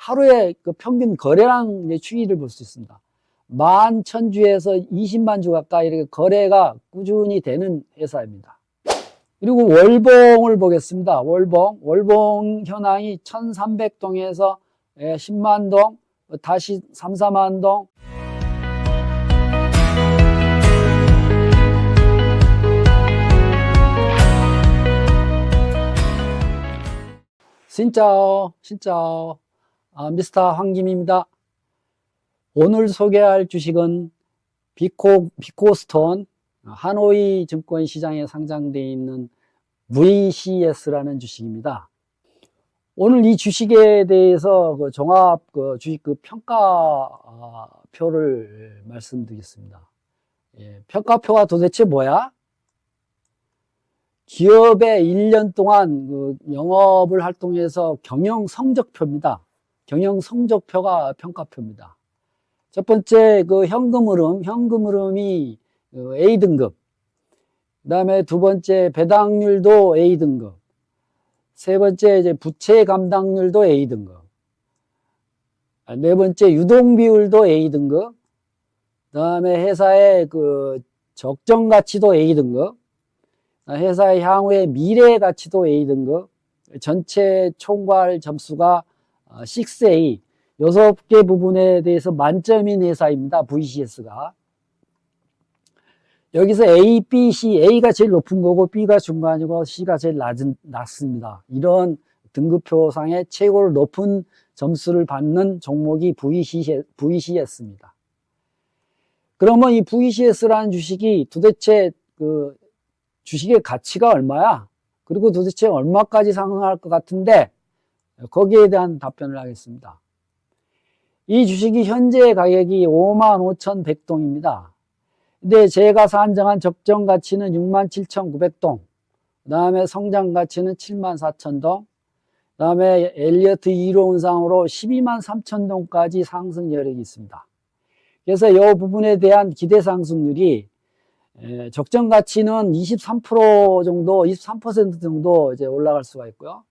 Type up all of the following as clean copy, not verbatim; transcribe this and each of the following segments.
하루에 그 평균 거래량 이제 추이를 볼 수 있습니다. 11,000주에서 20만 주 가까이 이렇게 거래가 꾸준히 되는 회사입니다. 그리고 월봉을 보겠습니다. 월봉 현황이 1,300동에서 10만 동, 다시 3, 4만 동. 신짜오. 미스터 황김입니다. 오늘 소개할 주식은 비코스톤 하노이 증권시장에 상장되어 있는 VCS라는 주식입니다. 오늘 이 주식에 대해서 종합 주식 평가표를 말씀드리겠습니다. 평가표가 도대체 뭐야? 기업의 1년 동안 영업을 활동해서 경영 성적표입니다. 경영 성적표가 평가표입니다. 첫 번째 현금 흐름이 A등급. 그 다음에 두 번째 배당률도 A등급. 세 번째 이제 부채 감당률도 A등급. 네 번째 유동 비율도 A등급. 그 다음에 회사의 적정 가치도 A등급. 회사의 향후의 미래 가치도 A등급. 전체 총괄 점수가 6A. 6개 부분에 대해서 만점인 회사입니다. VCS가. 여기서 A, B, C, A가 제일 높은 거고 B가 중간이고 C가 제일 낮습니다. 이런 등급표상의 최고로 높은 점수를 받는 종목이 VCS입니다. 그러면 이 VCS라는 주식이 도대체 주식의 가치가 얼마야? 그리고 도대체 얼마까지 상승할 것 같은데 거기에 대한 답변을 하겠습니다. 이 주식이 현재 가격이 55,100동입니다. 근데 제가 산정한 적정 가치는 67,900동, 그 다음에 성장 가치는 74,000동, 그 다음에 엘리어트 이론상으로 123,000동까지 상승 여력이 있습니다. 그래서 이 부분에 대한 기대 상승률이 적정 가치는 23% 정도, 23% 정도 이제 올라갈 수가 있고요.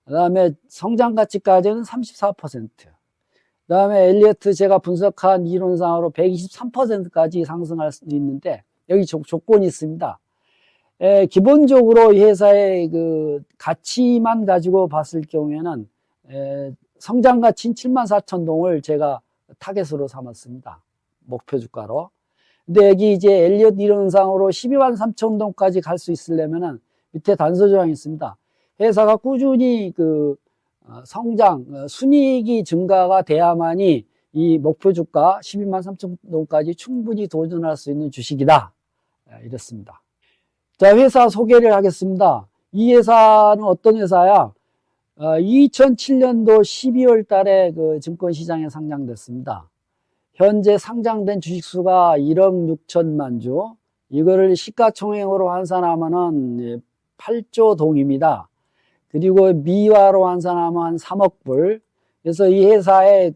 그 다음에 성장 가치까지는 34%. 그 다음에 엘리어트 제가 분석한 이론상으로 123%까지 상승할 수 있는데, 여기 조건이 있습니다. 기본적으로 이 회사의 가치만 가지고 봤을 경우에는, 성장 가치인 74,000동을 제가 타겟으로 삼았습니다. 목표 주가로. 근데 여기 이제 엘리엇 이론상으로 123,000동까지 갈 수 있으려면은 밑에 단서 조항이 있습니다. 회사가 꾸준히 성장, 순이익이 증가가 돼야만이 이 목표 주가 123,000동까지 충분히 도전할 수 있는 주식이다. 이렇습니다. 자, 회사 소개를 하겠습니다. 이 회사는 어떤 회사야? 2007년도 12월 달에 증권시장에 상장됐습니다. 현재 상장된 주식수가 1억 6천만 주. 이거를 시가총액으로 환산하면은 8조 동입니다. 그리고 미화로 환산하면 3억 불. 그래서 이 회사의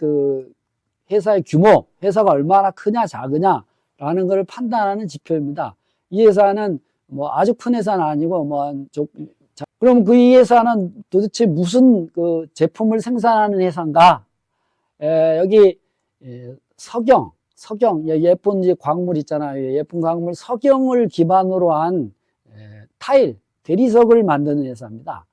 회사의 규모, 회사가 얼마나 크냐 작으냐라는 걸 판단하는 지표입니다. 이 회사는 아주 큰 회사는 아니고 그럼 이 회사는 도대체 무슨 제품을 생산하는 회사인가? 여기 석영, 예쁜 이제 광물 있잖아요. 예쁜 광물, 석영을 기반으로 한 타일, 대리석을 만드는 회사입니다.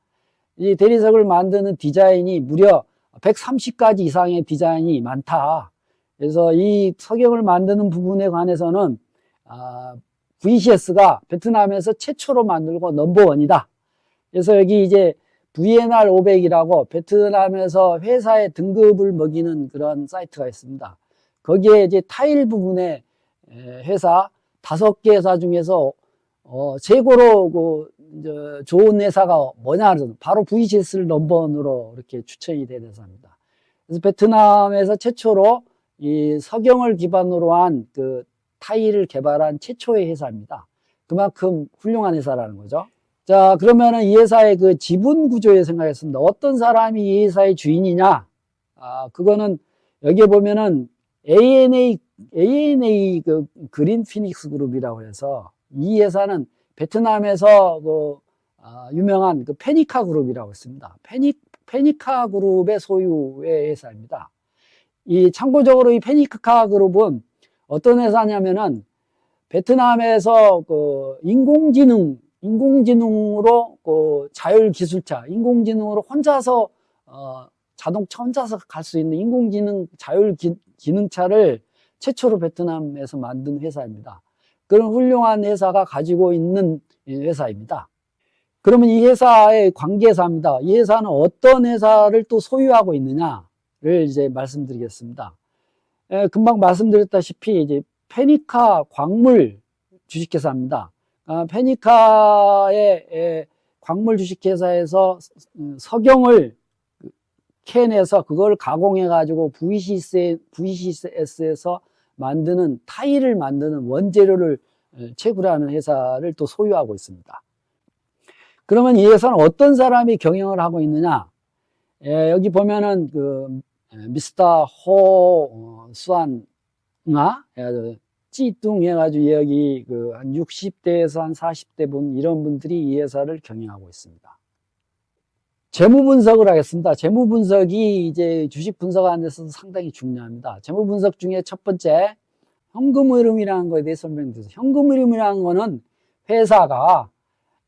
이 대리석을 만드는 디자인이 무려 130가지 이상의 디자인이 많다. 그래서 이 석영을 만드는 부분에 관해서는 VCS가 베트남에서 최초로 만들고 넘버원이다. 그래서 여기 이제 VNR 500이라고 베트남에서 회사의 등급을 먹이는 그런 사이트가 있습니다. 거기에 이제 타일 부분에 회사 5개 회사 중에서 최고로 좋은 회사가 뭐냐 하면 바로 VCS를 넘버원으로 이렇게 추천이 된 회사입니다. 그래서 베트남에서 최초로 이 석영을 기반으로 한 타일을 개발한 최초의 회사입니다. 그만큼 훌륭한 회사라는 거죠. 자, 그러면은 이 회사의 지분 구조에 생각했습니다. 어떤 사람이 이 회사의 주인이냐? 그거는 여기에 보면은 ANA 그린 피닉스 그룹이라고 해서 이 회사는 베트남에서 유명한 페니카 그룹이라고 있습니다. 페니카 그룹의 소유의 회사입니다. 참고적으로 이 페니카 그룹은 어떤 회사냐면은 베트남에서 인공지능으로 자율기술차, 인공지능으로 혼자서 자동차 혼자서 갈 수 있는 인공지능 자율기능차를 최초로 베트남에서 만든 회사입니다. 그런 훌륭한 회사가 가지고 있는 회사입니다. 그러면 이 회사의 관계사입니다. 이 회사는 어떤 회사를 또 소유하고 있느냐를 이제 말씀드리겠습니다. 금방 말씀드렸다시피 이제 페니카 광물 주식회사입니다. 페니카의 광물 주식회사에서 석영을 캐내서 그걸 가공해가지고 VCS에서 만드는 타일을 만드는 원재료를 채굴하는 회사를 또 소유하고 있습니다. 그러면 이 회사는 어떤 사람이 경영을 하고 있느냐? 여기 보면은 미스터 호 수안나 찌뚱 해가지고 여기 한 60대에서 한 40대 분 이런 분들이 이 회사를 경영하고 있습니다. 재무 분석을 하겠습니다. 재무 분석이 이제 주식 분석하는 데서 상당히 중요합니다. 재무 분석 중에 첫 번째 현금 흐름이라는 거에 대해 설명드리겠습니다. 현금 흐름이라는 거는 회사가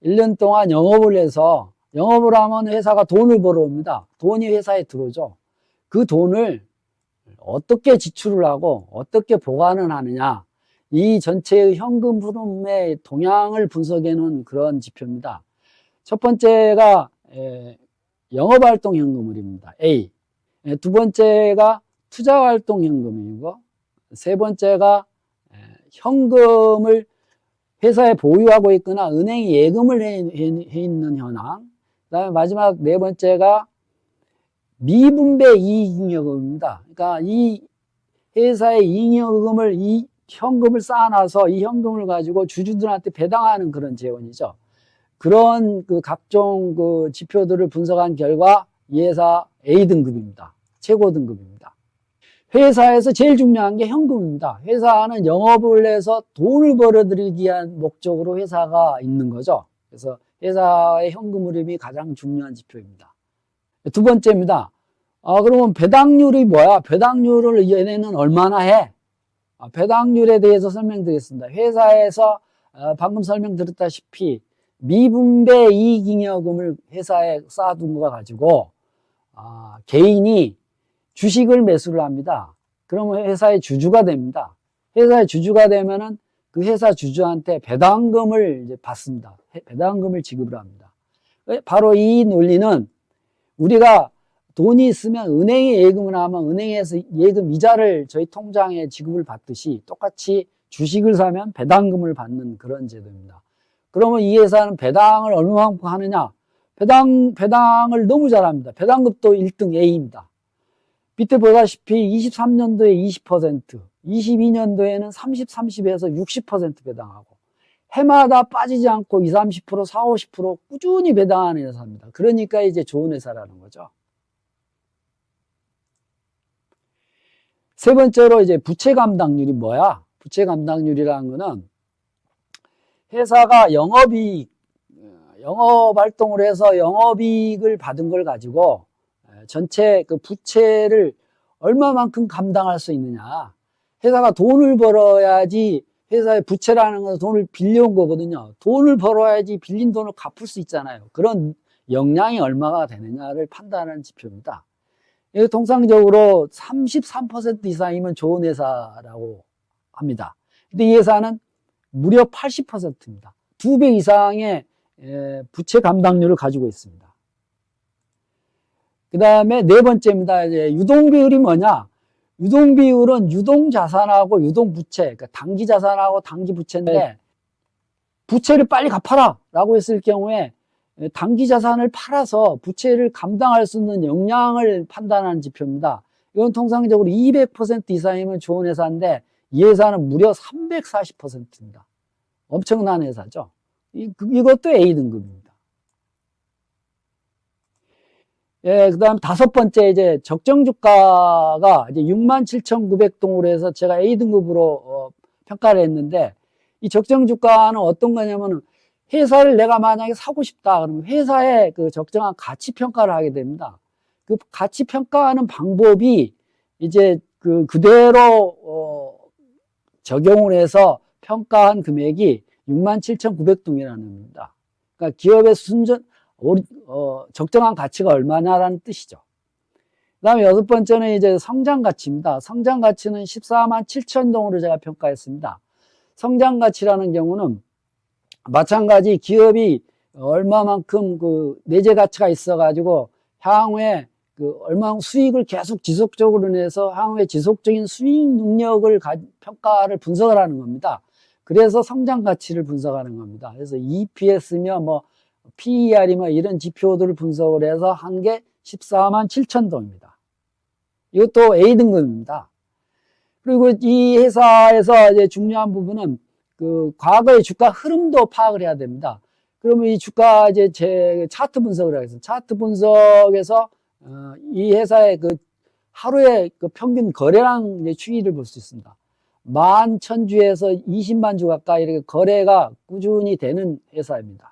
1년 동안 영업을 해서 영업을 하면 회사가 돈을 벌어옵니다. 돈이 회사에 들어오죠. 그 돈을 어떻게 지출을 하고 어떻게 보관을 하느냐, 이 전체의 현금 흐름의 동향을 분석해 놓은 그런 지표입니다. 첫 번째가 영업활동 현금 흐름입니다. A. 두 번째가 투자활동 현금이고, 세 번째가 현금을 회사에 보유하고 있거나 은행에 예금을 해 있는 현황. 그 다음에 마지막 네 번째가 미분배 이익잉여금입니다. 그러니까 이 회사의 잉여금을, 이 현금을 쌓아놔서 이 현금을 가지고 주주들한테 배당하는 그런 재원이죠. 그런 각종 지표들을 분석한 결과 이 회사 A등급입니다. 최고 등급입니다. 회사에서 제일 중요한 게 현금입니다. 회사는 영업을 해서 돈을 벌어들이기 위한 목적으로 회사가 있는 거죠. 그래서 회사의 현금 흐름이 가장 중요한 지표입니다. 두 번째입니다. 그러면 배당률이 뭐야? 배당률을 얘네는 얼마나 해? 배당률에 대해서 설명드리겠습니다. 회사에서 방금 설명드렸다시피 미분배 이익잉여금을 회사에 쌓아둔 거 가지고 개인이 주식을 매수를 합니다. 그러면 회사의 주주가 됩니다. 회사의 주주가 되면은 그 회사 주주한테 배당금을 이제 받습니다. 배당금을 지급을 합니다. 바로 이 논리는 우리가 돈이 있으면 은행에 예금을 하면 은행에서 예금 이자를 저희 통장에 지급을 받듯이 똑같이 주식을 사면 배당금을 받는 그런 제도입니다. 그러면 이 회사는 배당을 얼마만큼 하느냐? 배당을 너무 잘합니다. 배당급도 1등 A입니다. 밑에 보다시피 23년도에 20%, 22년도에는 30에서 60% 배당하고 해마다 빠지지 않고 20, 30%, 40, 50% 꾸준히 배당하는 회사입니다. 그러니까 이제 좋은 회사라는 거죠. 세 번째로 이제 부채 감당률이 뭐야? 부채 감당률이라는 거는 회사가 영업 활동을 해서 영업이익을 받은 걸 가지고 전체 부채를 얼마만큼 감당할 수 있느냐. 회사가 돈을 벌어야지, 회사의 부채라는 건 돈을 빌려온 거거든요. 돈을 벌어야지 빌린 돈을 갚을 수 있잖아요. 그런 역량이 얼마가 되느냐를 판단하는 지표입니다. 통상적으로 33% 이상이면 좋은 회사라고 합니다. 근데 이 회사는 무려 80%입니다. 2배 이상의 부채 감당률을 가지고 있습니다. 그 다음에 네 번째입니다. 이제 유동비율이 뭐냐? 유동비율은 유동자산하고 유동부채, 그러니까 단기자산하고 단기부채인데, 부채를 빨리 갚아라! 라고 했을 경우에 단기자산을 팔아서 부채를 감당할 수 있는 역량을 판단하는 지표입니다. 이건 통상적으로 200% 이상이면 좋은 회사인데, 이 회사는 무려 340%입니다. 엄청난 회사죠. 이것도 A등급입니다. 그 다음 다섯 번째, 이제 적정 주가가 이제 67,900동으로 해서 제가 A등급으로 평가를 했는데, 이 적정 주가는 어떤 거냐면은 회사를 내가 만약에 사고 싶다 그러면 회사의 적정한 가치 평가를 하게 됩니다. 그 가치 평가하는 방법이 이제 그대로 적용을 해서 평가한 금액이 67,900동이라는 겁니다. 그러니까 기업의 적정한 가치가 얼마냐라는 뜻이죠. 그 다음에 여섯 번째는 이제 성장 가치입니다. 성장 가치는 147,000동으로 제가 평가했습니다. 성장 가치라는 경우는 마찬가지 기업이 얼마만큼 내재 가치가 있어가지고 향후에 얼마만큼 수익을 계속 지속적으로 내서 향후에 지속적인 수익 능력을 평가를 분석을 하는 겁니다. 그래서 성장 가치를 분석하는 겁니다. 그래서 EPS며 PER이며 이런 지표들을 분석을 해서 한 게 147,000동입니다. 이것도 A등급입니다. 그리고 이 회사에서 이제 중요한 부분은 과거의 주가 흐름도 파악을 해야 됩니다. 그러면 이 주가 제 차트 분석을 하겠습니다. 차트 분석에서 이 회사의 하루의 평균 거래량 추이를 볼 수 있습니다. 11,000주에서 20만 주 가까이 이렇게 거래가 꾸준히 되는 회사입니다.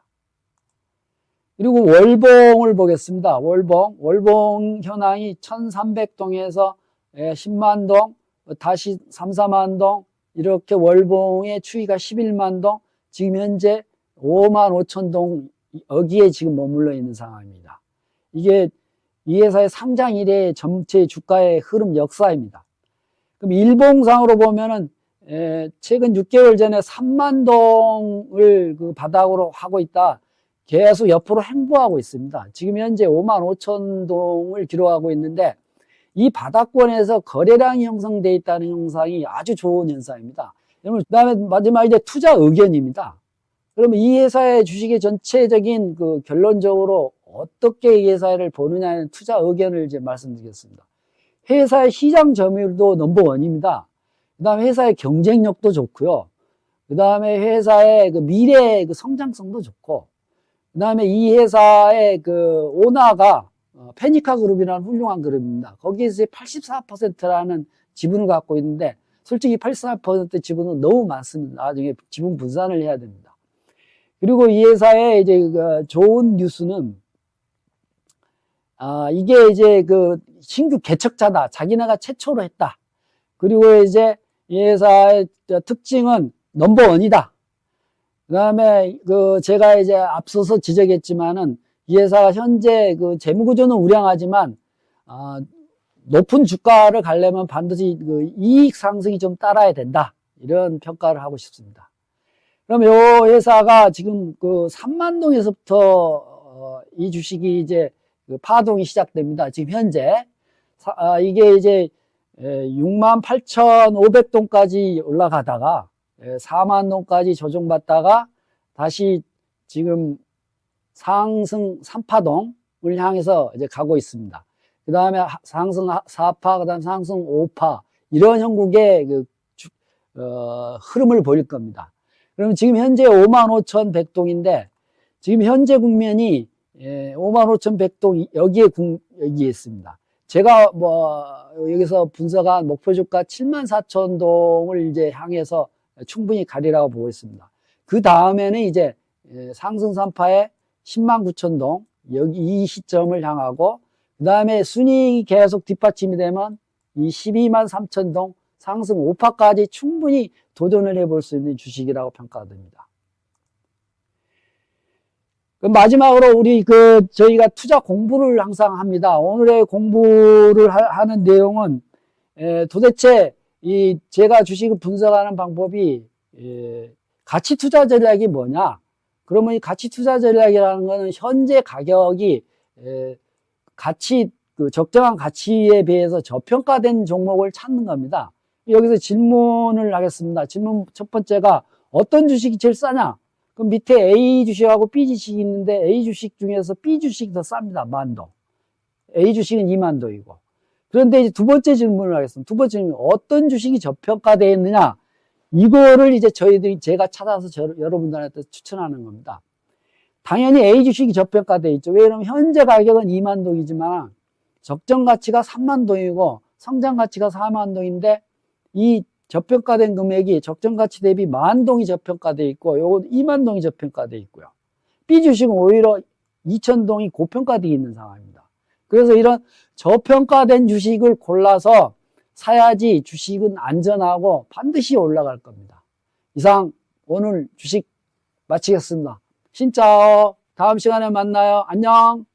그리고 월봉을 보겠습니다. 월봉 현황이 1,300동에서 10만 동, 다시 3, 4만 동, 이렇게 월봉의 추이가 11만 동, 지금 현재 5만 5천 동 여기에 지금 머물러 있는 상황입니다. 이게 이 회사의 상장 이래 전체 주가의 흐름 역사입니다. 그럼 일봉상으로 보면은 최근 6개월 전에 3만 동을 바닥으로 하고 있다. 계속 옆으로 행보하고 있습니다. 지금 현재 5만 5천 동을 기록하고 있는데 이 바닥권에서 거래량이 형성되어 있다는 현상이 아주 좋은 현상입니다. 그 다음에 마지막 이제 투자 의견입니다. 그러면 이 회사의 주식의 전체적인 결론적으로 어떻게 이 회사를 보느냐는 투자 의견을 이제 말씀드리겠습니다. 회사의 시장 점유율도 넘버원입니다. 그 다음에 회사의 경쟁력도 좋고요. 그 다음에 회사의 미래 성장성도 좋고, 그 다음에 이 회사의 오너가 페니카 그룹이라는 훌륭한 그룹입니다. 거기에서 84%라는 지분을 갖고 있는데, 솔직히 84% 지분은 너무 많습니다. 나중에 지분 분산을 해야 됩니다. 그리고 이 회사의 이제 좋은 뉴스는, 이게 이제 신규 개척자다. 자기네가 최초로 했다. 그리고 이제 이 회사의 특징은 넘버원이다. 그 다음에 제가 이제 앞서서 지적했지만은 이 회사가 현재 재무구조는 우량하지만, 높은 주가를 가려면 반드시 이익 상승이 좀 따라야 된다. 이런 평가를 하고 싶습니다. 그럼 이 회사가 지금 3만 동에서부터 이 주식이 이제 파동이 시작됩니다. 지금 현재 이게 이제 68,500동까지 올라가다가 4만 동까지 조정받다가 다시 지금 상승 3파동을 향해서 이제 가고 있습니다. 그 다음에 상승 4파, 그 다음 상승 5파 이런 형국의 흐름을 보일 겁니다. 그럼 지금 현재 55,100동인데 지금 현재 국면이 55,100동 여기에 있습니다. 제가 여기서 분석한 목표 주가 74,000동을 이제 향해서 충분히 가리라고 보고 있습니다. 그 다음에는 이제 상승 3파에 109,000동 여기 이 시점을 향하고, 그 다음에 순이익이 계속 뒷받침이 되면 이 123,000동 상승 5파까지 충분히 도전을 해볼 수 있는 주식이라고 평가됩니다. 마지막으로 우리 저희가 투자 공부를 항상 합니다. 오늘의 공부를 하는 내용은 도대체 제가 주식을 분석하는 방법이 가치 투자 전략이 뭐냐? 그러면 이 가치 투자 전략이라는 것은 현재 가격이 적정한 가치에 비해서 저평가된 종목을 찾는 겁니다. 여기서 질문을 하겠습니다. 질문 첫 번째가 어떤 주식이 제일 싸냐? 그럼 밑에 A 주식하고 B 주식이 있는데 A 주식 중에서 B 주식이 더 쌉니다. 10,000동. A 주식은 20,000동이고. 그런데 이제 두 번째 질문을 하겠습니다. 두 번째 질문, 어떤 주식이 저평가되어 있느냐? 이거를 이제 제가 찾아서 여러분들한테 추천하는 겁니다. 당연히 A 주식이 저평가되어 있죠. 왜냐하면 현재 가격은 20,000동이지만 적정 가치가 30,000동이고 성장 가치가 40,000동인데 이 저평가된 금액이 적정 가치 대비 10,000동이 저평가되어 있고 요거 20,000동이 저평가되어 있고요. B 주식은 오히려 2,000동이 고평가되어 있는 상황입니다. 그래서 이런 저평가된 주식을 골라서 사야지 주식은 안전하고 반드시 올라갈 겁니다. 이상 오늘 주식 마치겠습니다. 진짜오. 다음 시간에 만나요. 안녕.